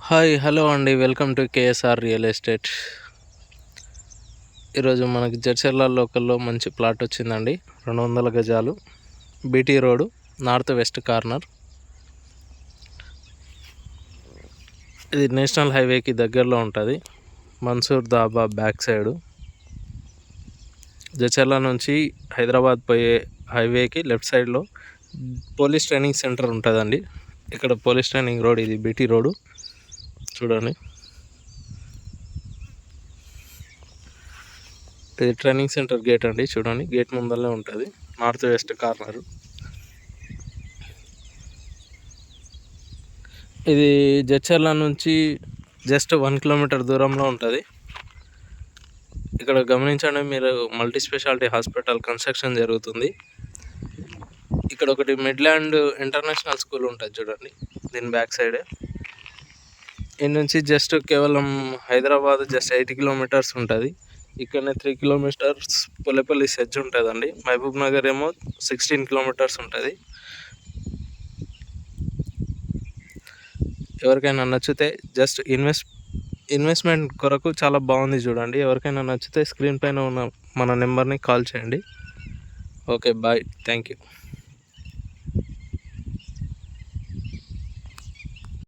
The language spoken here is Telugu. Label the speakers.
Speaker 1: హాయ్ హలో అండి, welcome to KSR real estate. ఈరోజు మనకి జడ్చర్ల లోకల్లో మంచి ప్లాట్ వచ్చిందండి. 200 గజాలు, BT road, north west corner. ఇది నేషనల్ హైవేకి దగ్గరలో ఉంటుంది. Mansoor Dhaba back side. జడ్చర్ల నుంచి హైదరాబాద్ పోయే హైవేకి లెఫ్ట్ సైడ్లో పోలీస్ ట్రైనింగ్ సెంటర్ ఉంటుందండి. ఇక్కడ పోలీస్ ట్రైనింగ్ రోడ్, ఇది బీటీ రోడ్ చూడండి. ఇది ట్రైనింగ్ సెంటర్ గేట్ అండి, చూడండి. గేట్ ముందరనే ఉంటుంది, నార్త్ వెస్ట్ కార్నర్. ఇది జడ్చర్ల నుంచి జస్ట్ 1 కిలోమీటర్ దూరంలో ఉంటుంది. ఇక్కడ గమనించండి మీరు, మల్టీ స్పెషాలిటీ హాస్పిటల్ కన్స్ట్రక్షన్ జరుగుతుంది. ఇక్కడ ఒకటి మిడ్లాండ్ ఇంటర్నేషనల్ స్కూల్ ఉంటుంది చూడండి, దీని బ్యాక్ సైడే. ఈ నుంచి జస్ట్ కేవలం హైదరాబాద్ జస్ట్ 8 కిలోమీటర్స్ ఉంటుంది. ఇక్కడనే 3 కిలోమీటర్స్ పుల్లపల్లి సెజ్ ఉంటుందండి. మహబూబ్ నగర్ ఏమో 16 కిలోమీటర్స్ ఉంటుంది. ఎవరికైనా నచ్చితే జస్ట్ ఇన్వెస్ట్మెంట్ కొరకు చాలా బాగుంది చూడండి. ఎవరికైనా నచ్చితే స్క్రీన్ పైన ఉన్న మన నెంబర్ని కాల్ చేయండి. Okay, bye, thank you.